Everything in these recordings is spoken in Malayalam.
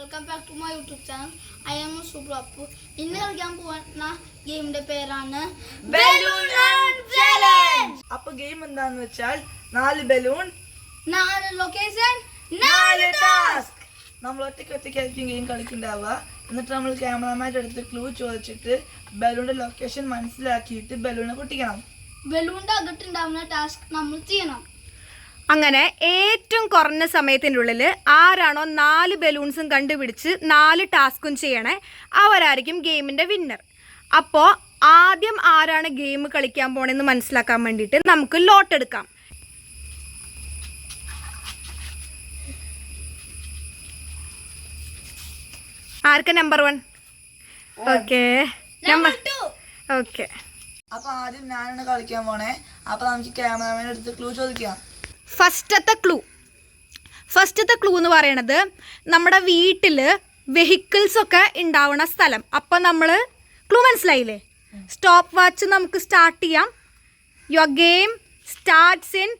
Welcome back to my YouTube channel. I am Subrappu. ഇന്ന് കളിക്കാൻ പോകുന്ന ഗെയിമിന്റെ പേരാണ് ബലൂൺ ചലഞ്ച്. അപ്പൊ ഗെയിം എന്താന്ന് വെച്ചാൽ 4 ബലൂൺ 4 ലൊക്കേഷൻ 4 ടാസ്ക്. നമ്മൾ ഒറ്റയ്ക്കായിരിക്കും ഗെയിം കളിക്കണ്ടാവുക. എന്നിട്ട് നമ്മൾ ക്യാമറമാൻ്റെ അടുത്ത് ക്ലൂ ചോദിച്ചിട്ട് ബലൂണിന്റെ ലൊക്കേഷൻ മനസ്സിലാക്കിയിട്ട് ബലൂണെ പൊട്ടിക്കണം. ബലൂണിന്റെ അകത്തുണ്ടാവുന്ന ടാസ്ക് നമ്മൾ ചെയ്യണം. അങ്ങനെ ഏറ്റവും കുറഞ്ഞ സമയത്തിൻ്റെ ഉള്ളിൽ ആരാണോ 4 ബലൂൺസും കണ്ടുപിടിച്ച് 4 ടാസ്കും ചെയ്യണേ അവരായിരിക്കും ഗെയിമിൻ്റെ വിന്നർ. അപ്പോൾ ആദ്യം ആരാണ് ഗെയിം കളിക്കാൻ പോണെന്ന് മനസ്സിലാക്കാൻ വേണ്ടിയിട്ട് നമുക്ക് ലോട്ട് എടുക്കാം. ആർക്കാ നമ്പർ 1? Okay, number 2. ഓക്കെ, അപ്പൊ ആദ്യം ഞാനാണ് കളിക്കാൻ പോണേ. അപ്പൊ നമുക്ക് ക്യാമറമാൻ്റെ അടുത്ത് ക്ലൂ ചോദിക്കാം. ഫസ്റ്റത്തെ ക്ലൂ എന്ന് പറയണത് നമ്മുടെ വീട്ടിൽ വെഹിക്കിൾസൊക്കെ ഉണ്ടാവുന്ന സ്ഥലം. അപ്പം നമ്മൾ ക്ലൂ മനസ്സിലായില്ലേ? സ്റ്റോപ്പ് വാച്ച് നമുക്ക് സ്റ്റാർട്ട് ചെയ്യാം. Your game starts in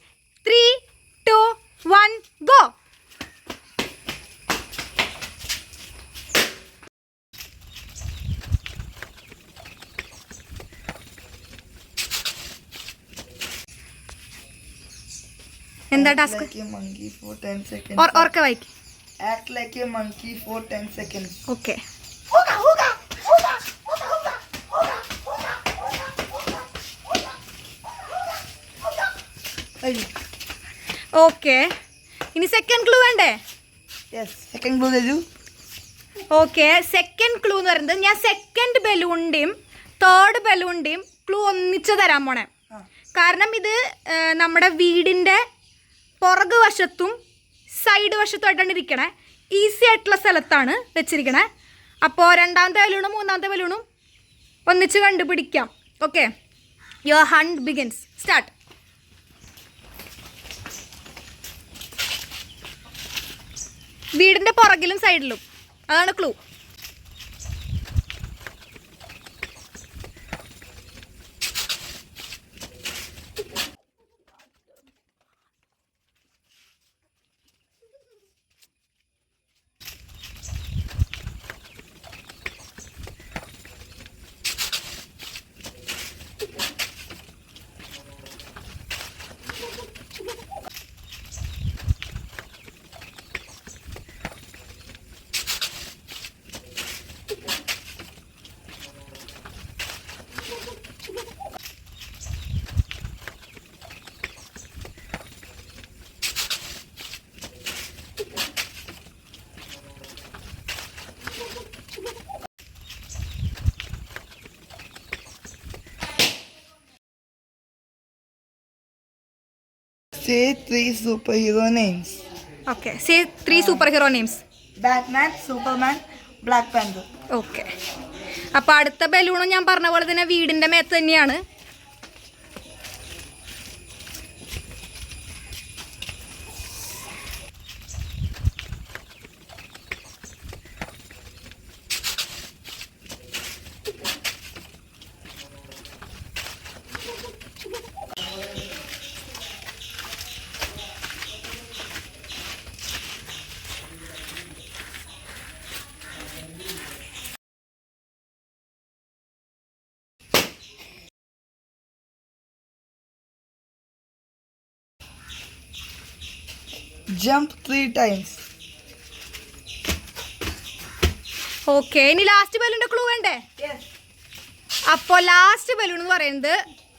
3, 2, 1 go. എന്താ ടാസ്ക്? ഓർക്ക വായിക്കും. Act like a monkey for 10 seconds. Okay, okay. ഇനി സെക്കൻഡ് ക്ലൂ വേണ്ടേ? യെസ്, സെക്കൻഡ് ക്ലൂ തരൂ. ഓക്കെ, സെക്കൻഡ് ക്ലൂ എന്ന് പറയുന്നത് ഞാൻ സെക്കൻഡ് ബലൂണിൻ്റെയും തേർഡ് ബലൂണിൻ്റെയും ക്ലൂ ഒന്നിച്ച് തരാൻ പോണേ. കാരണം ഇത് നമ്മുടെ വീടിൻ്റെ പുറകു വശത്തും സൈഡ് വശത്തുമായിട്ടാണ് ഇരിക്കണേ. ഈസി ആയിട്ടുള്ള സ്ഥലത്താണ് വെച്ചിരിക്കണേ. അപ്പോൾ രണ്ടാമത്തെ ബലൂണും മൂന്നാമത്തെ ബലൂണും ഒന്നിച്ച് കണ്ടുപിടിക്കാം. Okay, your hunt begins. Start. വീടിൻ്റെ പുറകിലും സൈഡിലും, അതാണ് clue. Say 3 superhero names. Okay, say 3 super hero names. Batman, Superman, Black Panther. Okay, അപ്പോൾ അടുത്ത ബലൂണും ഞാൻ പറഞ്ഞ പോലെ തന്നെ വീടിൻ്റെ മേത്ത് തന്നെയാണ്. Jump 3 times. ഓക്കെ, ഇനി ലാസ്റ്റ് ബലൂണിൻ്റെ ക്ലൂ വേണ്ടേ? അപ്പോൾ ലാസ്റ്റ് ബലൂൺ എന്ന് പറയുന്നത്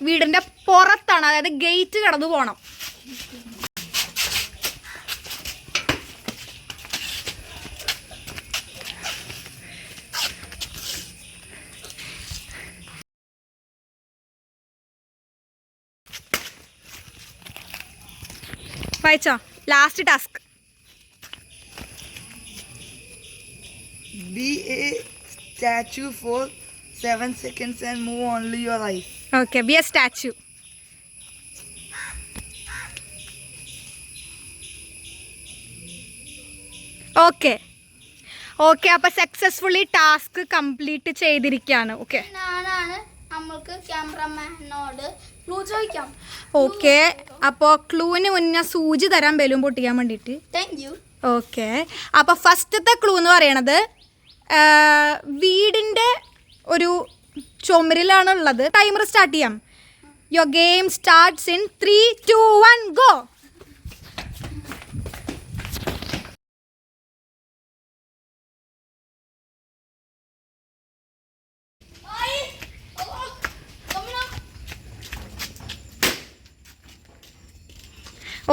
വീടിൻ്റെ പുറത്താണ്, അതായത് ഗേറ്റ് കടന്നു പോകണം. വായിച്ചോ? Last task. Be a statue for 7 seconds and move only your eyes. Okay, B A statue. Okay, അപ്പോൾ സക്സസ്ഫുള്ളി ടാസ്ക് കംപ്ലീറ്റ് ചെയ്തിരിക്കുകയാണ്. ഓക്കെ, ഞാനാണ് നമ്മൾക്ക് ക്യാമറമാനോട് ക്ലൂ ചോദിക്കാം. ഓക്കെ, അപ്പോൾ ക്ലൂവിന് മുന്നേ സൂചി തരാൻ ബലൂൺ പൊട്ടിക്കാൻ വേണ്ടിയിട്ട്. Thank you. ഓക്കെ, അപ്പോൾ ഫസ്റ്റത്തെ ക്ലൂ എന്ന് പറയണത് വീടിൻ്റെ ഒരു ചുമരിലാണുള്ളത്. ടൈമർ സ്റ്റാർട്ട് ചെയ്യാം. Your game starts in 3, 2, 1 go.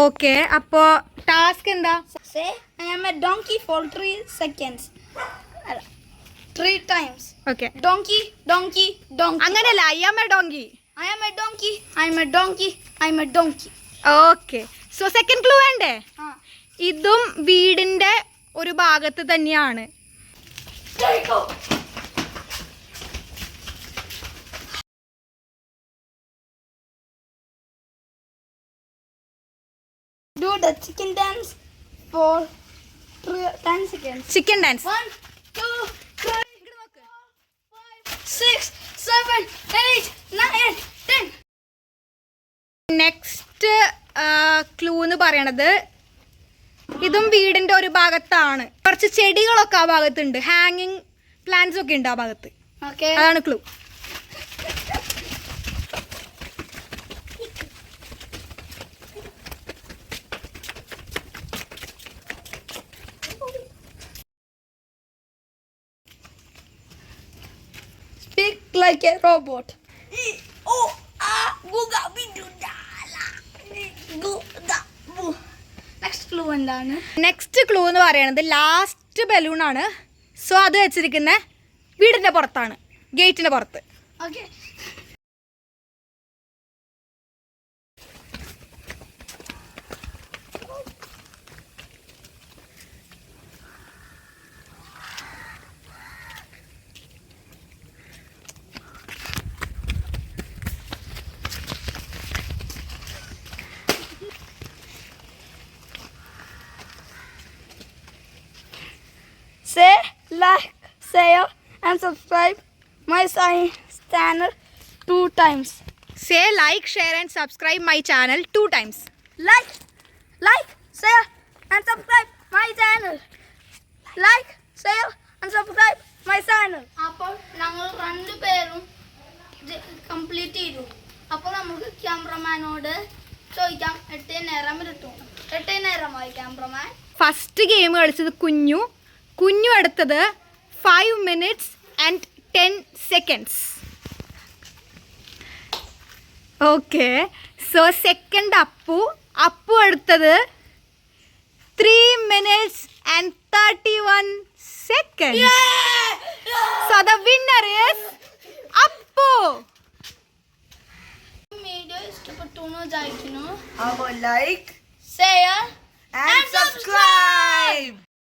Okay, അപ്പോൾ ടാസ്ക് എന്താ? Say, I am a donkey for 3 seconds. 3 times. Okay, Donkey, donkey, donkey. അങ്ങനെയല്ല, I am a donkey. I am a donkey. I am a donkey. I am a donkey. Okay, so second clue വേണ്ടേ? Ah. ഇതും വീടിൻ്റെ ഒരു ഭാഗത്ത് തന്നെയാണ്. There you go. Do the chicken dance for 10 seconds. Chicken dance. 1, 2, 3, 4, 5, 6, 7, 8, 9, 10. Next clue എന്ന് പറയണത് ഇതും വീടിൻ്റെ ഒരു ഭാഗത്താണ്. കുറച്ച് ചെടികളൊക്കെ ആ ഭാഗത്തുണ്ട്, ഹാങ്ങിങ് പ്ലാന്റ്സ് ഒക്കെ ഉണ്ട് ആ ഭാഗത്ത്. Okay. അതാണ് clue. Speak like a robot. Next clue എന്താണ്? നെക്സ്റ്റ് ക്ലൂ എന്ന് പറയണത് ലാസ്റ്റ് ബലൂണാണ്. സോ അത് വെച്ചിരിക്കുന്ന വീടിൻ്റെ പുറത്താണ്, ഗേറ്റിൻ്റെ പുറത്ത്. Okay. Say, like, share and subscribe my channel 2 times. Say like, share and subscribe my channel 2 times. Like, share and subscribe my channel. Like, share and subscribe my channel. അപ്പോൾ ഞങ്ങൾ രണ്ടുപേരും കംപ്ലീറ്റ് ചെയ്തു. അപ്പോൾ നമുക്ക് ക്യാമറമാനോട് ചോദിക്കാം, 8 നേരം കിട്ടും. 8 നേരമായി ക്യാമറമാൻ. ഫസ്റ്റ് ഗെയിം കളിച്ചത് കുഞ്ഞു എടുത്തത് 5 minutes and 10 seconds. Okay, so second Appu എടുത്തത് 3 minutes and 31 seconds. So the winner is Appu. Video ഇഷ്ടപ്പെട്ടു എന്ന് വിചാരിക്കുന്നു. അപ്പോൾ ലൈക്ക് ഷെയർ and subscribe.